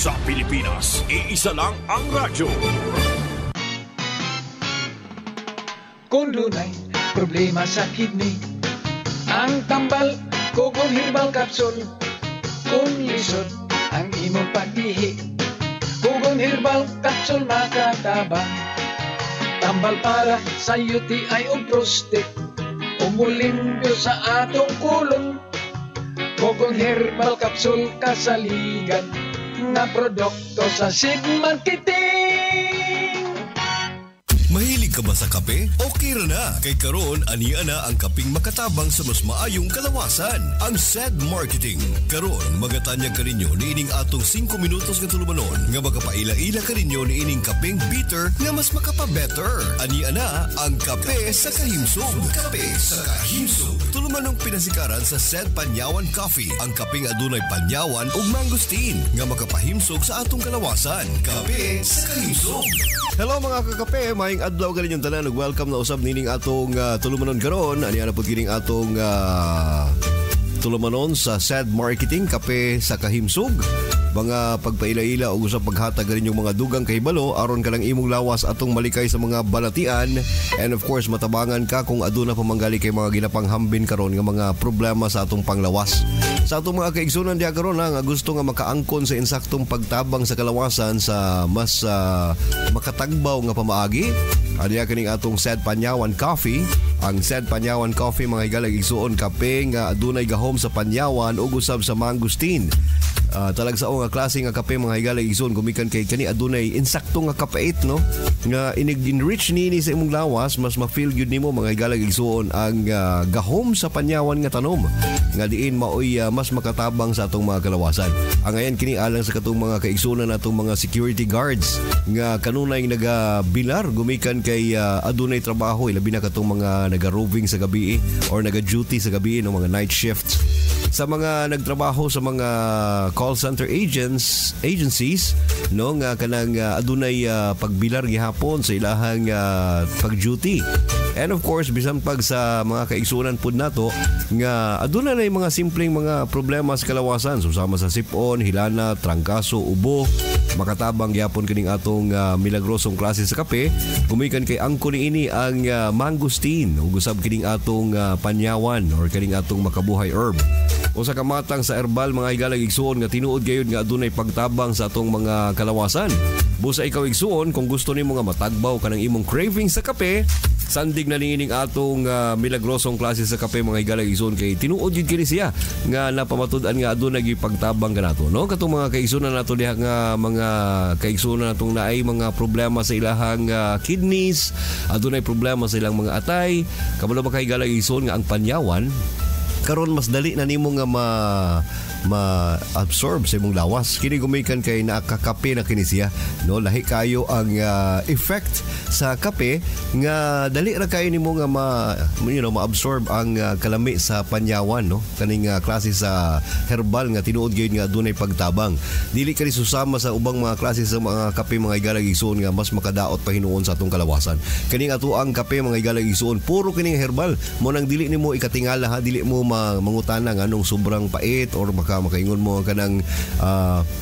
Sa Pilipinas, iisa lang ang radyo. Kung dunay problema sa kidney, ang tambal Kogon Herbal Capsule. Kung lisod ang imong pag-ihi, Kogon Herbal Capsule makatabang. Tambal para sa UTI o prostate, umulimbyo sa atong kulon. Kogon Herbal Capsule kasaligan na produkto sa Sig Marketing. Mahilig ka ba sa kape? Okay ra na. Kay karon ania na ang kaping makatabang sa mas maayong kalawasan. Ang SED Marketing. Karon magatanyag ka ninyo niining atong 5 minutos nga tulumanon nga makapaila-ila ka ninyo niining kapeng bitter nga mas makapa-better. Ania na ang kape sa kahimsog. Kape sa kahimsog. Tulumanong pinasikaran sa SED Panyawan Coffee. Ang kapeng adunay panyawan ug mangosteen nga makapahimsog sa atong kalawasan. Kape sa kahimsog. Hello mga kakape, maayong adlaw ka ninyong tanan ug welcome na usab nining atong tulumanon karon. Ani ana pud kining atong tulumanon sa SED Marketing, kape sa kahimsog. Mga pagpaila-ila o usap paghatag rin yung mga dugang kahibalo aron ka lang imong lawas atong malikay sa mga balatian, and of course matabangan ka kung aduna pa manggali kay mga ginapanghambin karon nga mga problema sa atong panglawas. Sa atong mga kaigsunan diha karon nga gusto nga makaangkon sa insaktong pagtabang sa kalawasan sa mas makatagbaw nga pamaagi, adiya kining atong SED Panyawan Coffee. Ang SED Panyawan Coffee mga higalag igsuon kape nga adunay gahom sa panyawan ug usab sa mangosteen. Talag sa nga klase nga kape mga higalag igsoon gumikan kay kani adunay insakto nga kapait no nga inig-enrich nini sa imong lawas, mas ma-feel gyud nimo mga higalag igsoon ang gahom sa panyawan nga tanom nga diin maoy mas makatabang sa atong mga kalawasan. Ang ayan kini alang sa katong mga kaigsunan natong mga security guards nga kanunay nagabilar gumikan kay adunay trabaho ilabi na katong mga naga-roving sa gabi or naga-duty sa gabi no mga night shifts. Sa mga nagtrabaho sa mga call center agencies no nga kanang adunay pagbilar gihapon sa ilahang pag-duty. And of course bisan pag sa mga kaigsunan pud nato nga aduna na mga simpleng mga problema sa kalawasan susama sa sipon, hilana, trangkaso, ubo, makatabang gyapon kining atong milagrosong klase sa kape. Gumikan kay angko niini ang mangosteen ug usab kining atong panyawan or kining atong makabuhay herb. O sa kamatang sa herbal mga higalag igsuon nga tinuod gayud nga adunay pagtabang sa atong mga kalawasan. Busa ikaw igsuon kung gusto nimo nga matagbaw kanang imong craving sa kape, sandig na niining atong milagrosong klase sa kape mga higalag igsuon kay tinuod gyud kini siya nga napamatud-an nga adunay gyud pagtabang kanato no katong mga kaigsunan nato diha nga mga kaigsunan natong naay mga problema sa ilahang kidneys, adunay problema sa ilang mga atay, kabalo ba kay higalag igsuon nga ang panyawan karon mas dali na nimo nga ma-absorb sa imong lawas. Kini gumikan kay nakakape na kini siya no, lahi kayo ang effect sa kape nga dali ra kayo nimo nga ma-absorb ang kalami sa panyawan no, kaning klase sa herbal nga tinuod gyud nga adunay pagtabang. Dili kani susama sa ubang mga klase sa mga kape mga higalag igsuon nga mas makadaot pa hinuon sa atong kalawasan. Kaning ato ang kape mga higalag igsuon puro kining herbal mo nang dili nimo ikatingala ha, dili mo mangutana nga anong sobrang pait or makaingon mo kanang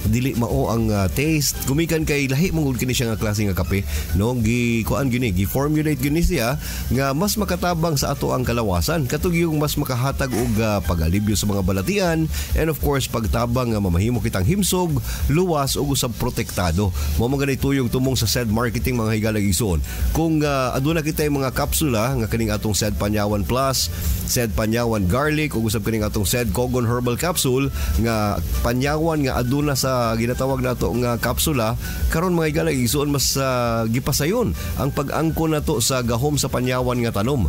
dili mao ang taste. Gumikan kay lahi mong kini siya nga klase nga kape no, kuan gini gi-formulate gini siya nga mas makatabang sa ato ang kalawasan katug yung mas makahatag og pag-alibyo sa mga balatian, and of course pagtabang nga mamahimo kitang himsog, luwas ug usab protektado. Mao man ganay tuyong tumong sa SED Marketing mga higalag igsoon. Kung aduna kitay mga kapsula nga kaning atong SED Panyawan Plus, SED Panyawan Garlic ug usab kaning atong SED Kogon Herbal Capsule nga panyawan nga aduna sa ginatawag nato nga kapsula, karon mga higalag igsoon mas gipasayon ang pag-angkon nato sa gahom sa panyawan nga tanom.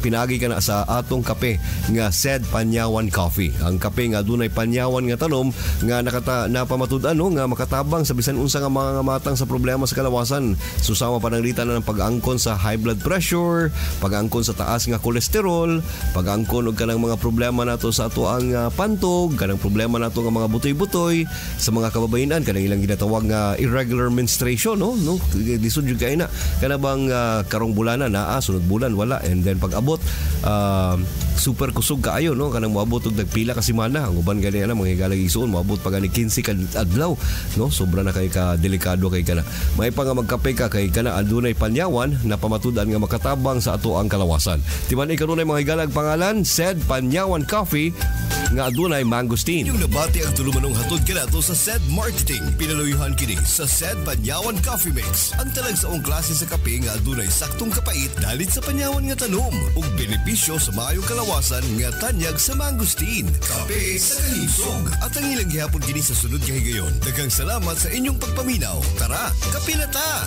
Pinagi ka na sa atong kape nga SED Panyawan Coffee. Ang kape nga adunay panyawan nga tanom nga napamatud-an no, nga makatabang sa bisan unsa nga mga matang sa problema sa kalawasan. Susama pananglitan na ng pag-angkon sa high blood pressure, pag-angkon sa taas nga kolesterol, pag-angkon og kanang mga problema nato sa ato ang pantog, kanang problema nato nga mga butoy-butoy sa mga kababayenan, kanang ilang ginatawag nga irregular menstruation no lisod jud kay na kana bang karong bulan na sunod bulan wala, and then pag abot super kusog kaayo no kanang moabot og nagpila ka semana. Ang uban gani ana mga higalag igsoon moabot pa gani 15 ka adlaw no. Sobra na kay ka delikado kay kana. May pa nga magkape ka kay kana adunay panyawan na pamatudan nga makatabang sa ato ang kalawasan. Timan kanunay mga higalag pangalan SED Panyawan Coffee nga adunay mangosteen. Yung nabati ang tulumanong hatod kanato sa SED Marketing. Pinaluyuhan kini sa SED Panyawan Coffee Mix. Ang talagsaong klase sa kape nga adunay saktong kapait dalit sa panyawan nga tanom ug benepisyo sa maayong kalawasan nga tanyag sa mangosteen. Kape sa kalimsog at ang ilang gihapon kini sa sunod nga higayon. Daghang salamat sa inyong pagpaminaw. Tara, kape na ta!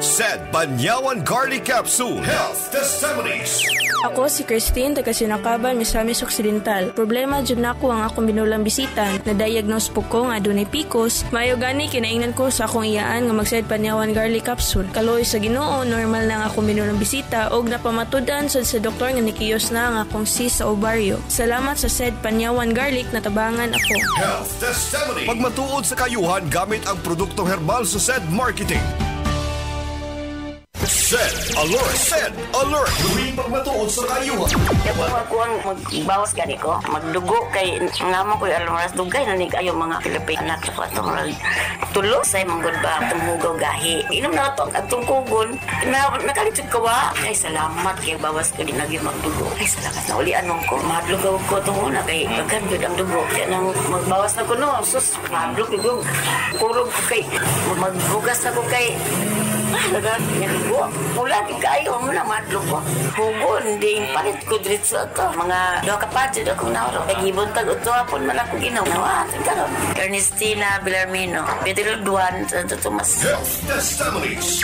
SED Panyawan Garlic Capsule Health Testimonies. Ako si Christine, taga Sinakaban, Misamis Occidental. Problema dyan ako ang akong binulang bisitan. Na-diagnose po ko nga adunay PCOS. Maayo gani kinaingnan ko sa akong iyaan nga mag-SED Panyawan Garlic Capsule. Kaloy sa Ginoo, normal na ang akong binulang bisita og napamatudan sa doktor nga nikiyos na ang akong cyst sa ovaryo. Salamat sa SED Panyawan Garlic, natabangan ako. Health Testimony. Pagmatuod sa kayuhan gamit ang produktong herbal sa SED Marketing. SED Alert. SED Alert. Huwing pagmatuod sa kayuhan. Kaya kung magbawas gani ko, magdugo kay ngamo ko almaras dugay na nig ayo mga Pilipino anak ko atong tulo say manggod ba tumugaw gahi. Inom na to ang tungkugon. Nakalitod ko wa. Ay salamat kay bawas ko dinagi magdugo. Ay salamat na uli anong ko. Madlugaw ko tungo na kay pagkan gyud ang dugo. Kaya nang magbawas na ko no. Sus madlug gyud. Kurog ko kay magbugas ako kay dagan dugo. Mula kayo mo na madlog ko. Hugon, hindi palit ko diretso ito. Mga doha kapatid akong nauro. Kagibon tag-uto hapon man ako ginawa. Karon Ernestina Villarmino, Pedro Duan, Santo Tomas. Health Testimonies.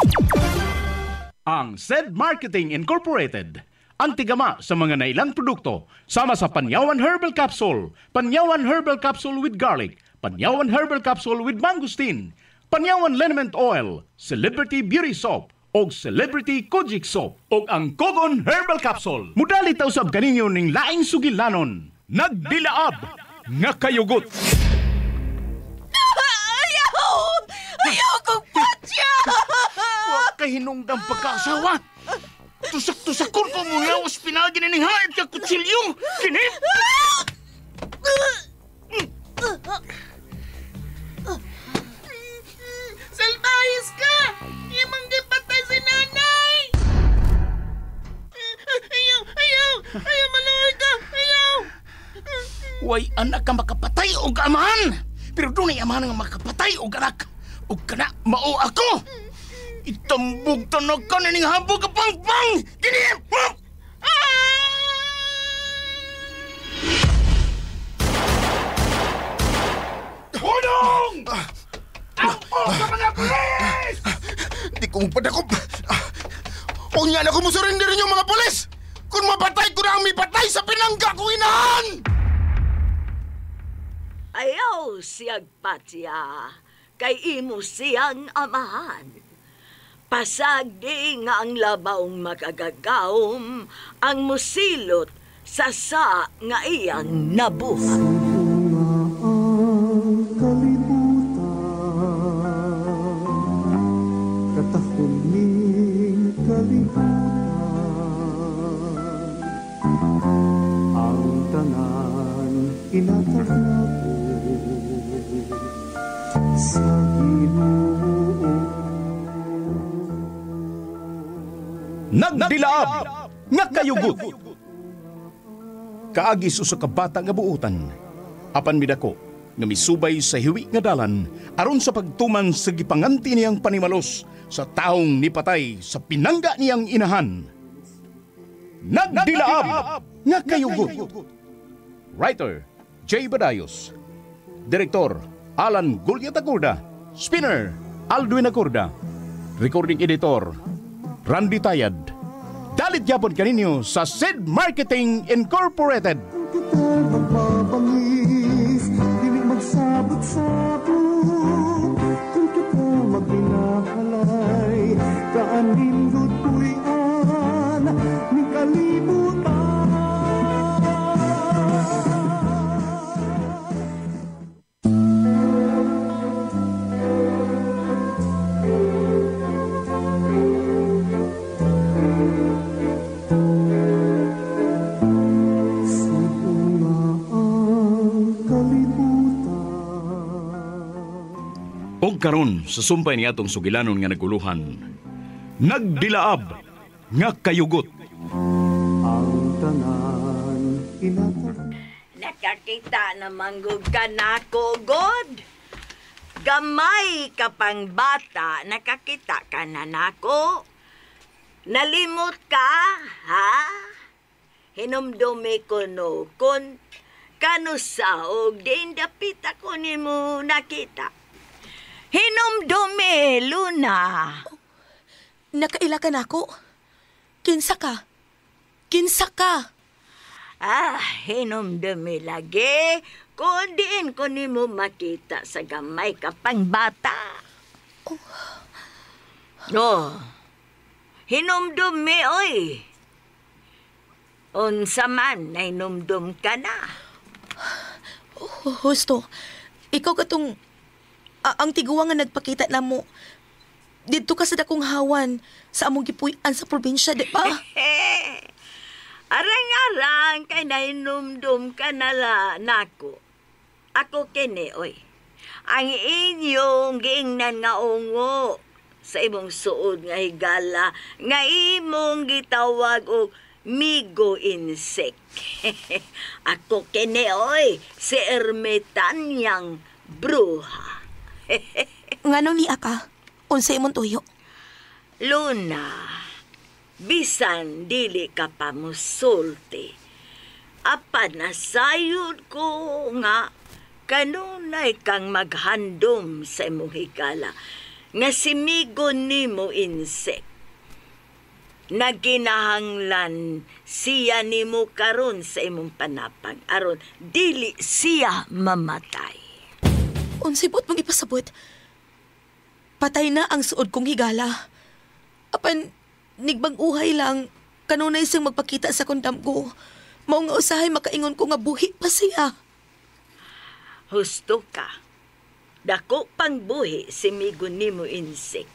Ang SED Marketing Incorporated, ang tigama sa mga nailang produkto, sama sa Panyawan Herbal Capsule, Panyawan Herbal Capsule with Garlic, Panyawan Herbal Capsule with Mangosteen, Panyawan Liniment Oil, Celebrity Beauty Soap, og Celebrity Kojic Soap, og ang Kogon Herbal Capsule. Mudali taw sab kaninyo ning laing sugilanon. Nagdilaab nga kayugot. Ayaw kong patya! Wa kay hinungdang pagkaasawa. Tusak-tusakon ko mo nga ospinal ginining haid ka kutsilyo. Kini? Salbahis ka! Imang gipatay si nanay! Ayaw, malaway ka! Ayaw! Way anak ka makapatay og amahan. Pero dunay amahan nga makapatay og anak. Og kana mao ako. Itambog tanag ka na ning habog ka pang-pang! Kini! Hulong! Ampo sa mga pulis! Di kong padakop. Huwag niya na kumusurrender yung mga pulis! Kung mapatay ko na ang may patay sa pinangga kong inahan! Ayaw siyag patya, kay imo siyang amahan. Pasagdi nga ang labawng makagagawom, ang musilot sa nga iyang nabuhat. Katahuling kalibutan, ang tanan inatagna ko sa Ginoo. Nagdilaab nga kayugot. Kaagis usa ka bata nga buutan. Apan midako nga misubay sa hiwi nga dalan aron sa pagtuman sa gipanganti niyang panimalos sa taong nipatay sa pinangga niyang inahan. Nagdilaab nga kayugot. Writer J. Badayos. Direktor Alan Gulyat-Agurda. Spinner Aldwin Agurda. Recording Editor Randy Tayad. Dalit yapon kaninyo sa SED Marketing Incorporated. Kita magpapangis, dili magsabot-sabot. Kung kita magbinahalay, kaanindot kuyan, ni kalibutan. Og karon sa sumpay ni atong sugilanon nga naguluhan, nagdilaab nga kayugot. Ang tanan inatag. Nakakita naman gud ka nako, God. Gamay ka pang bata, nakakita ka na nako. Nalimot ka, ha? Hinumdumi ko no, kun kanusaog, din dapit ako ni mo nakita. Hinumdumi, Luna. Nakaila ka nako. Kinsa ka? Kinsa ka? Hinumdumi lagi. Kung diin ko ni mo makita sa gamay ka pang bata. Hinumdumi, oy. Unsa man, nahinumdum ka na. Husto, ikaw katong ang tiguwa nga nagpakita na mo. Dito ka sa dakong hawan sa among gipuy-an sa probinsya, di ba? Arang-arang kay nahinumdum ka na nako. Ako kini, oy. Ang inyong giingnan nga ungo sa imong suod nga higala nga imong gitawag og migo insect. Ako kini, oy, si ermitanyang bruha. Nganong niya ka? Unsa imong tuyo? Luna, bisan dili ka pa musulti. Apan nasayod ko nga kanunay kang maghandom sa imong higala nga simigon nimo insect. Naginahanglan siya nimo karon sa imong panapang aron dili siya mamatay. Unsibot mong ipasabot. Patay na ang suod kong higala. Apan nigbang uhay lang kanunay siyang magpakita sa kondam ko. Mao nga usahay makaingon ko nga buhi pa siya. Husto ka. Dako pang buhi si migo nimo insect.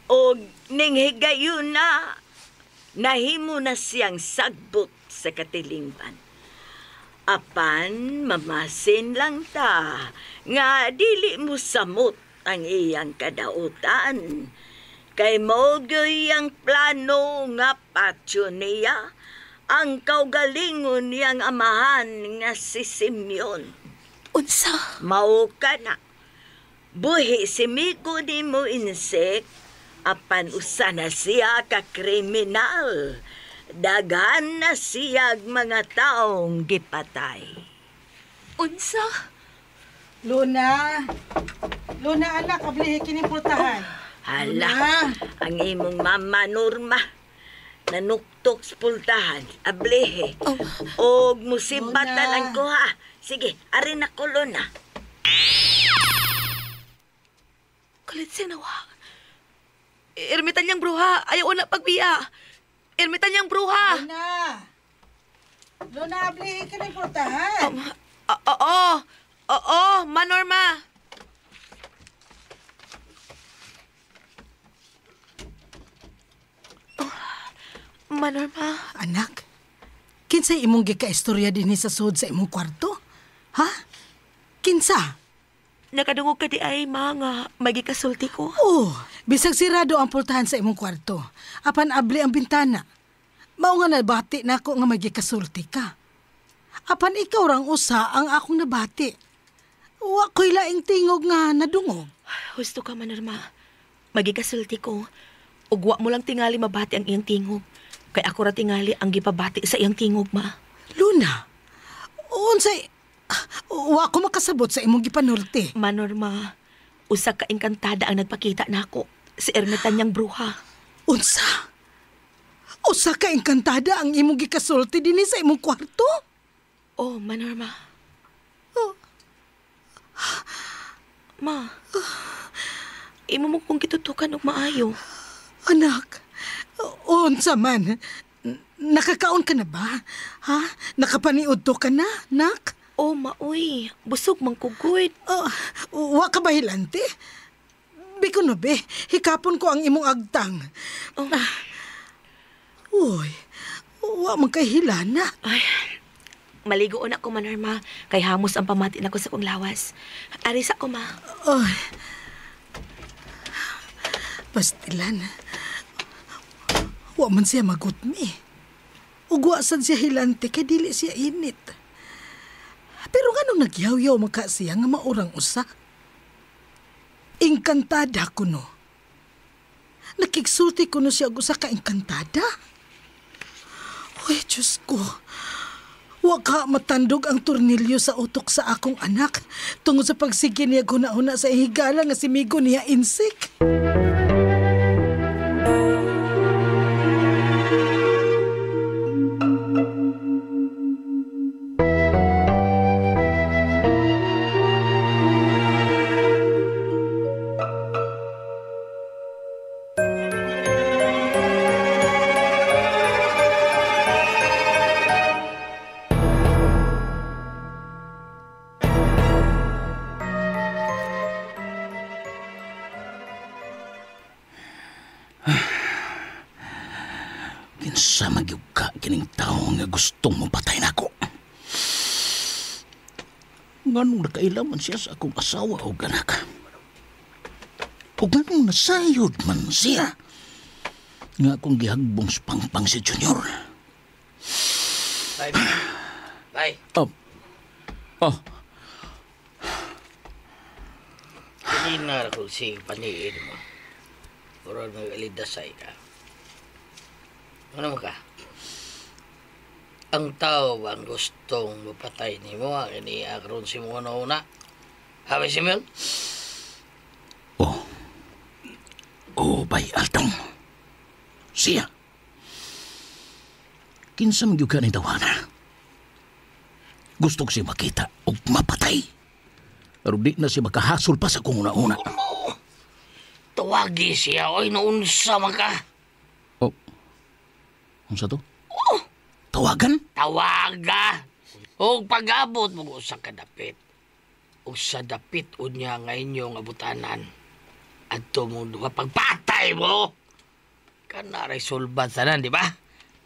O ning higayon na, nahimo na siyang sagbot sa katilingban. Apan, mamasin lang ta, nga dili mo samot ang iyang kadautan. Kay mogoy ang plano nga patyo niya, ang kaugalingon niyang amahan nga si Simeon. Unsa? Mao ka na. Buhi si migo ni mo insect, apan usa na siya ka kriminal. Daghan na siyag mga taong gipatay. Unsa? Luna, anak, ablihe kining pultahan. Hala, ang imong mama Norma. Nanuktok sa pultahan, ablihe. Og musibatan ang kuha. Sige, arin ako, Luna. Kulit sinawa. Ermitanyang bruha, ayaw na pagbiya. Ermitanyang bruha. Luna, ablihe kining pultahan. Oo, Manorma. Manorma. Anak, kinsa imong gikaistorya dinhi sa sud sa imong kwarto? Ha? Kinsa? Nakadungog ka di ay mga magikasulti ko. Oh, bisag sirado ang pultahan sa imong kwarto. Apan abli ang bintana. Mao nga nabati nako nga magikasulti ka. Apan ikaw rang usa ang akong nabati. Wa ko'y laing tingog nga nadungog. Husto ka, Manorma. Magikasulti ko. Ug wa mo lang tingali mabati ang iyang tingog. Kay ako ra tingali ang gipabati sa iyang tingog, ma. Luna, unsay wa ko makasabot sa imong gipanulti. Manorma, usa ka engkantada ang nagpakita nako, si ermitanyang bruha. Unsa? Usa ka engkantada ang imong gikasulti dinhi sa imong kwarto? Oh, Manorma. Ma, imo mo kong kitutukan og maayo. Anak, unsa man? Nakakaon ka na ba? Ha? Nakapaniudto ka na, nak? Oh, maoy. Busog man kugod. Wa ka ba hilante? Biko no be, hikapon ko ang imong agtang. Uy, wa man kay hilana. Ay, Maligo na ko, Manorma. Kay hamos ang pamati na ko sa kong lawas. Arisa ko, ma. Ay. Pastilan. Wa man siya magutmi. Ugwasan siya hilante kay dili siya init. Pero ganong nagyaw-yaw maka siya nga maurang usa. Engkantada ko no. Nakiksulti ko no siya usa ka engkantada. Uy, Diyos ko. Wa ka matandog ang tornilyo sa utok sa akong anak tungod sa pagsige niya guna-una sa higala nga si Migo niya insik. Kinsa magyug ka kining tao nga gustong mapatay nako. Nganong nakailaman siya sa akong asawa o anak. O nganong nasayod man siya nga akong gihagbong sa pangpang si Junior. Bye. Bye. Oh. Hindi na ako si paniin mo. Puro nag-alidasay ka. Ano mo ka? Ang tao ba ang gustong mapatay ni mo? Ang iniakron si mo una? Habi si Mel? Bay Altong. Siya. Kinsa magyug ka ni tawana. Gusto ko siya makita o mapatay. Pero di na siya makahasol pa sa kung una-una. Tawagi siya. Oy, naunsa man ka. Ano sa to? Tawagan? Tawaga. O pag-abot mo sa kadapit. O sa dapit o niya nga inyong abutanan. At tumundo ka pagpatay mo. Kanaray sulban sana, di ba?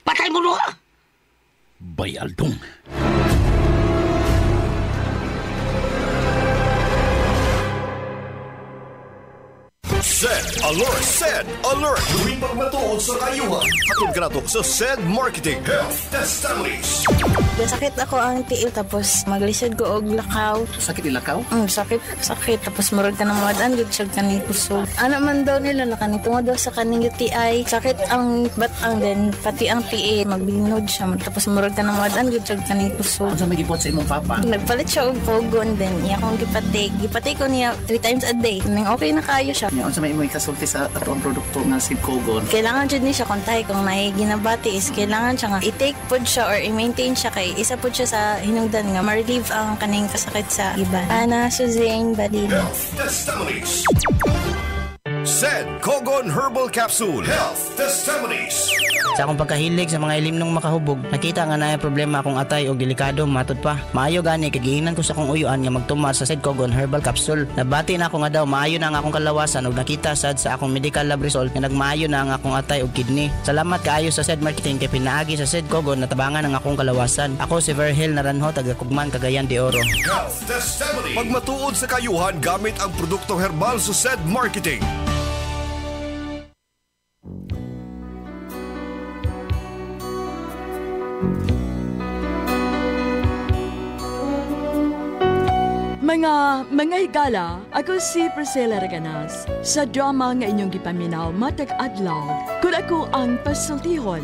Patay mo no ka! Bay Altong. Sed Alert! Sed Alert! Tuwing pagmatuod sa kayuhan. Hatod ka na to sa Sed Marketing Health Testimonies. Sakit ako ang tiil tapos maglisod ko og lakaw. Sakit ilakaw? Sakit. Tapos murag ka na mawadaan, gitsag ka ni kusog. Ano man daw nila, nakanitungo daw sa kaning UTI. Sakit ang batang din, pati ang tiil. Magbinod siya. Tapos murag ka na mawadaan, gitsag ka ni kusog. Ano sa may gipot sa imong papa? Nagpalit siya og pogon din. Iya akong gipatik. Gipatik ko niya 3 times a day. Nang okay na kayo siya. Ano sa may imong kasulti sa atong produkto nga si Kogon? Kailangan dyan niya siya kontay kung may ginabati is kailangan siya nga i-take po siya or i-maintain siya kay isa po siya sa hinungdan nga ma-relieve ang kaning kasakit sa iba. Ana Suzanne Badino. Health Testimonies. Sed Kogon Herbal Capsule Health Testimonies. Sa akong pagkahilig sa mga ilim nung makahubog, nakita nga na problema akong atay o delikado matod pa. Maayo gani kagiinan ko sa akong uyuan nga magtuma sa Sed Kogon Herbal Capsule. Nabati na ako nga daw maayo na ang akong kalawasan ug nakita sad sa akong medical lab result nga nagmaayo na ang akong atay ug kidney. Salamat kaayo sa Sed Marketing kay pinaagi sa Sed Kogon natabangan ang akong kalawasan. Ako si Verhel Naranjo, taga Kugman, Cagayan de Oro. Health Testimony. Pagmatuod sa kayuhan gamit ang produktong herbal sa Sed Marketing. Mga higala, ako si Priscilla Reganas. Sa drama nga inyong gipaminaw matag adlaw, kung ako ang pasultihon.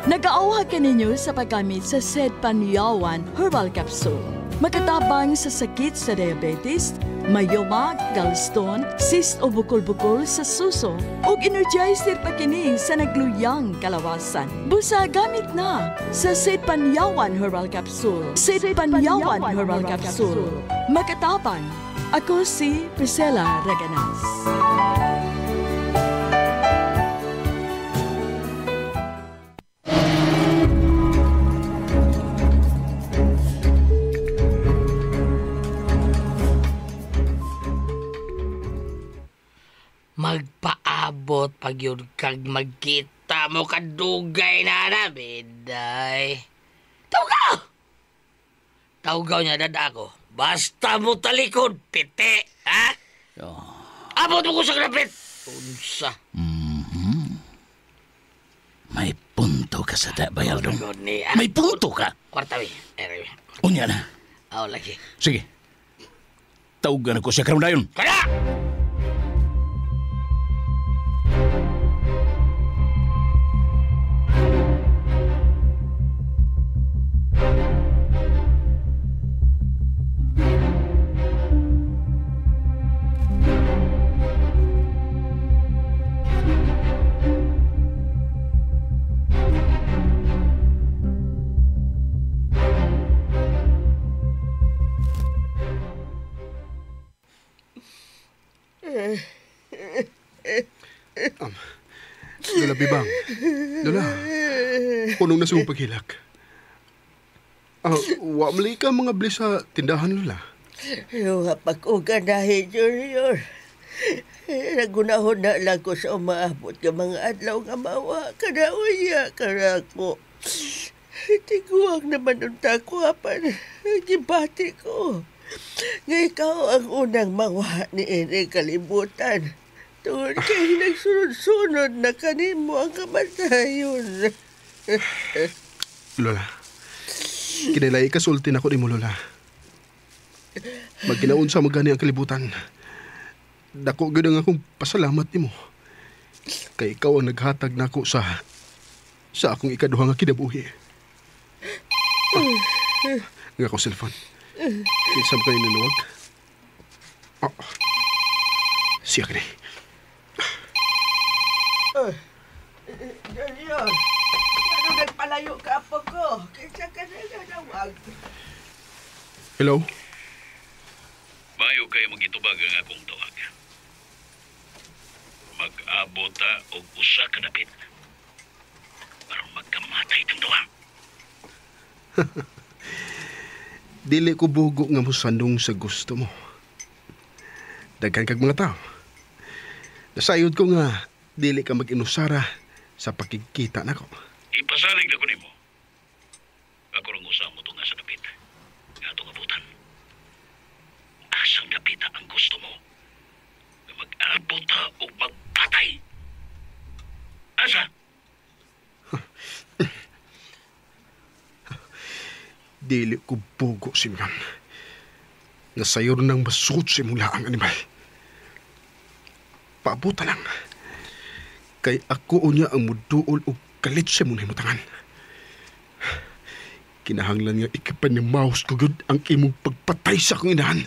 Nag-aawha ka ninyo sa paggamit sa Sed Panyawan Herbal Capsule. Makatabang sa sakit sa diabetes, mayoma, gallstone, cyst o bukol-bukol sa suso, o energizer pa kini sa nagluyang kalawasan. Busa gamit na sa Sed Panyawan Herbal Capsule. Sed Panyawan Herbal Capsule. Makatabang. Ako si Priscilla Reganas. Magpaabot pag yun kag magkita mo kadugay na biday. Tawgaw niya dada ko. Basta mo talikod, piti, ha? Abot mo ko sa grapit. Unsa? May punto ka sa Bayaldong. May punto ka? Kwartawi. Unya na. Lagi. Sige. Tawagan ako siya karon dayon. Kaya! Lola Bibang. Lola, punong na sa paghilak. Wa mali ka mga bili sa tindahan, Lola. Yung pag-uga dahil, Junior. Nagunahon na lang ko sa umaabot ka mga adlaw nga mawa. Kanawaya ka na ako. Tiguang naman ang takuapan. Gibati ko. Nga ikaw ang unang mawa ni Ere kalibutan. Tungod kay nagsunod-sunod na kanimo ang kamatayon. Lola, kinalay kasulti na ko ni mo, Lola. Magkinaon sa magani ang kalibutan. Dako gano'n akong pasalamat ni mo. Kay ikaw ang naghatag na ako sa akong ikaduha nga kinabuhi. Nga akong cellphone. Kinsam kayo nanuwag. Siya ka na. Junior, ano nagpalayo ka po ko? Kaysa ka na nanawag. Hello? Bayo kayo magitubag ang akong tawag. Mag-abot ta og usa ka dapit. Para magkamatay itong duwa. Dili ko bugo nga musandong sa gusto mo. Daghan kag mga tao. Nasayod ko nga dili ka mag-inusara sa pagkikita nako. Ipasalig na ko nimo. Ako rong usa mo to nga sa dapit. Nga itong abutan. Asang dapita ang gusto mo. Na mag-abot ta o magpatay. Asa? Dili ko bugo, Simeon. Nasayo nang masukot si mula ang animal. Paabuta lang. Kay ako unya ang muduol o kalit siya muna himutangan. Kinahanglan nga ikipan ni Maus kagod ang imong pagpatay sa akong inahan.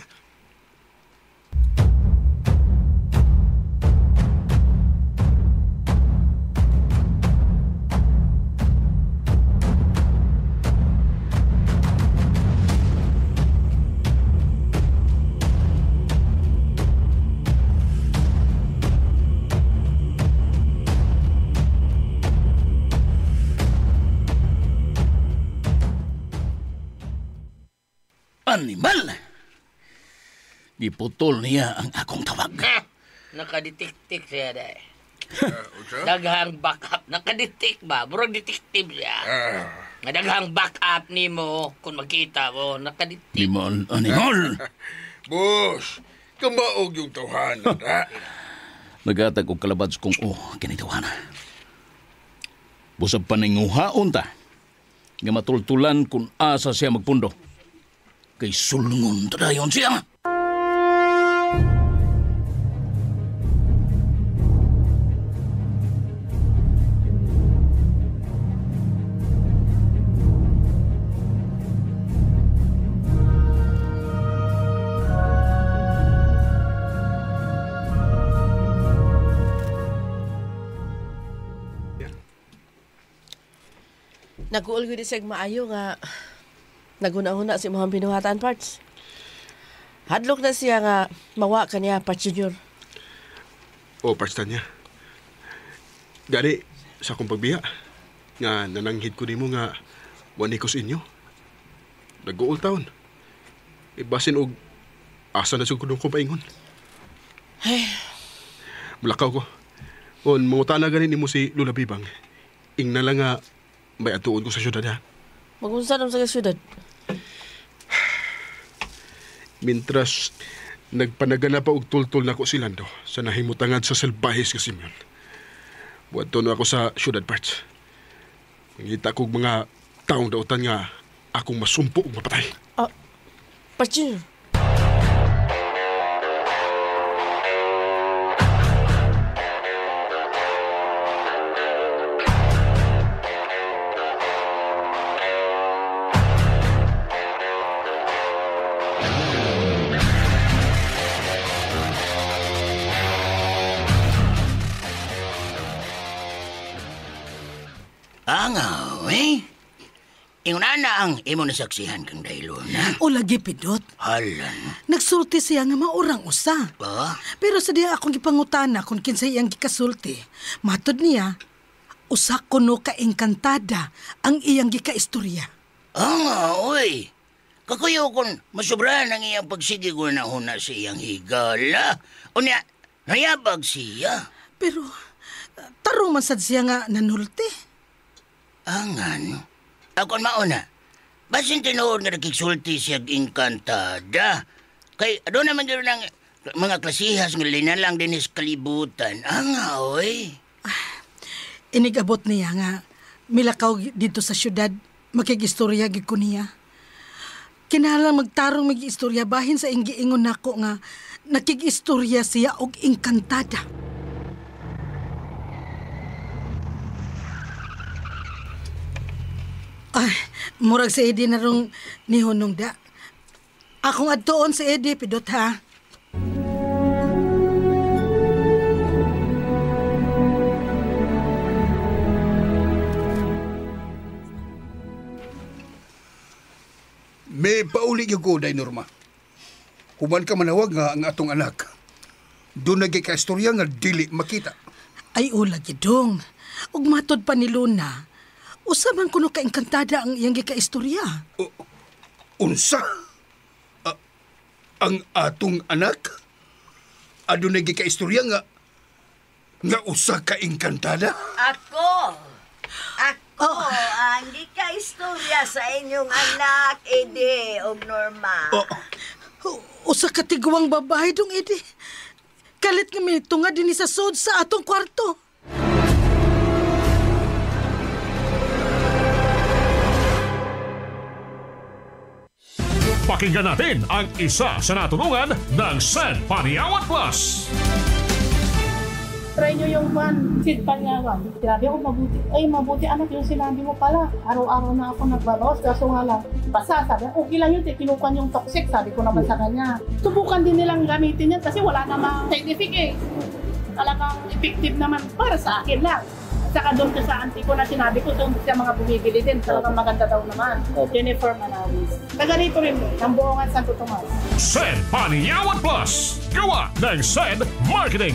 Animal! Giputol niya ang akong tawag. Nakaditik-tik siya dahi. Daghang backup. Nakaditik ba? Burang detektive siya. Daghang backup ni mo kung magkita mo. Nakaditik. Animal! Boss, kamaog yung tawhanan, ha? Nagatag og kalabads kong kinitawana. Busag paninguhaon ta. Nga matultulan kung asa siya magpundo. Kay sulngon tadayon siya. Nag-uol ko di siyang maayo nga naguna-una si Muhammad binuhatan parts. Hadlok na siya nga mawa ka niya, Parts Junior. Parts na niya. Gani, sa akong pagbiya, nga nananghid ko ni mo nga wani ko sa inyo. Nag-uol taon. Ibasin og asa na sugod ko paingon. Ay. Mulakaw ko. Kung mangutana ganin ni mo si Lola Bibang, ing na lang nga may atuod ko sa syudad ha. Magunsa naman sa syudad. Mintras nagpanagana pa og tultol na ko si Lando sa nahimutangad sa Salbahes ka Simeon. Buwato na ako sa syudad parts. Ngita kog mga taong dautan nga akong masumpo ug mapatay. Parts. Angaw, Inguna na ang imo nasaksihan kang dahilon, na? O lagi, Pidot. Halan. Nagsulti siya nga maurang usa. Ba? Pero sa diya akong gipangutana kung kinsa iyang gikasulti, matod niya, usa kuno ka engkantada ang iyang gikaistorya. Oy. Kakuyo kung masubrahan ang iyang pagsigi ko na huna sa iyang higala. Unya, nayabag siya. Pero, tarong man sad siya nga nanulti. Angan? Akon mauna. Basin tinuod nga nakiksulti siyag engkantada. Kay, ano naman yun ng mga klasihas nga linalang din is kalibutan. Oy. Inigabot niya nga, milakaw dito sa syudad, makigistorya gid ko niya. Kinahanglan magtarong mag-istorya bahin sa inggiingon nako nga nakigistorya siya og engkantada. Murag si Eddie na rong nihunong da. Akong adtoon si Eddie, Pidot, ha? May pauli yung ko, Day Norma. Human ka manawag nga ang atong anak. Doon nagkikaistorya nga dili makita. Ay ula, gidong. Ug matod pa ni Luna, usaban kuno ka engkantada ang iyang gikaistorya. Unsa? Ang atong anak? Adunay gikaistorya nga usa ka engkantada? Ako ang gikaistorya sa inyong anak, Eddie o Norma. Usa ka tiguang babae dong, Eddie. Kalit nga may tunga din sa sud sa atong kwarto. Pakinggan natin ang isa sa natulungan ng San Paniawan Plus. Try nyo yung Sid Paniawan. Grabe ako, mabuti anak yung sinabi mo pala. Araw-araw na ako nagbabawas, kaso nga lang, basta sabi, okay lang yun, kinukuhan yung toxic, sabi ko naman sa kanya. Subukan din nilang gamitin yan kasi wala namang scientific Talagang effective naman para sa akin lang. Saka doon sa auntie ko na sinabi ko, doon sa mga bumibili din, talagang maganda daw naman. Jennifer Manawis. Taga rito rin, ng Buongan Santo Tomas. San Paniawan Plus, gawa ng San Marketing.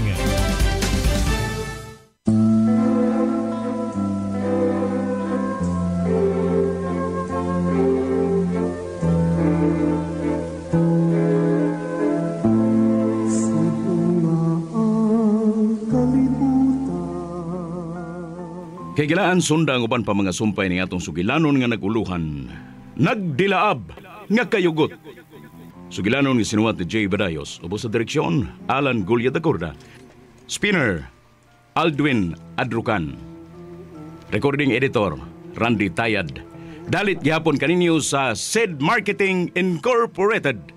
Kay gilaan sundang uban pa mga sumpay ni atong sugilanon nga naguluhan. Nagdilaab nga kayugot. Sugilanon nga sinuwat ni Jay Badayos, ubos sa direksyon, Alan Gulya da Corda. Spinner, Aldwin Adrucan. Recording editor, Randy Tayad. Dalit gihapon kaninyo sa SED Marketing Incorporated.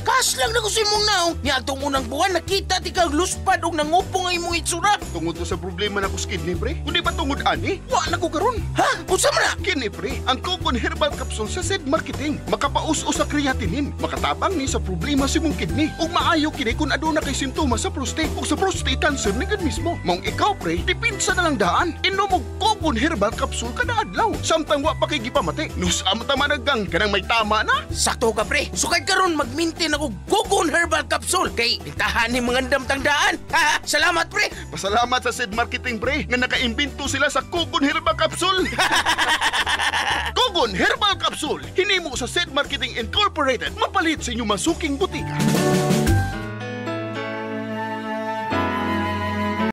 Kas lang na ko sa imong naong. Nga itong unang buwan, nakita ti kag luspad o nangupong ay mong itsura. Tungod to sa problema na ko sa kidney, pre. Kundi ba tungod ani? Wa na ko karon. Ha? Unsa man na? Kini, pre. Ang Cogon Herbal Capsule sa SED Marketing. Makapaus-o sa creatinine. Makatabang ni sa problema sa imong kidney. Ug maayo kini kung aduna kay simptoma sa prostate o sa prostate cancer ni gud mismo. Mong ikaw, pre, dipinsa na lang daan. Inom og Cogon Herbal Capsule kada adlaw. Samtang wa pa kay gipamati. Nus amta managang kanang may tama na. Sakto ka, pre. Sukad karon mag-maintain ako Cogon Herbal Capsule. Capsule kay bitahan ni mga damtangdaan. Salamat, pre! Pasalamat sa Sed Marketing, pre, nga nakaimbento sila sa Kugon Herbal Capsule. Kugon Herbal Capsule, hinimo sa Sed Marketing Incorporated, mapalit sa inyong masuking butika.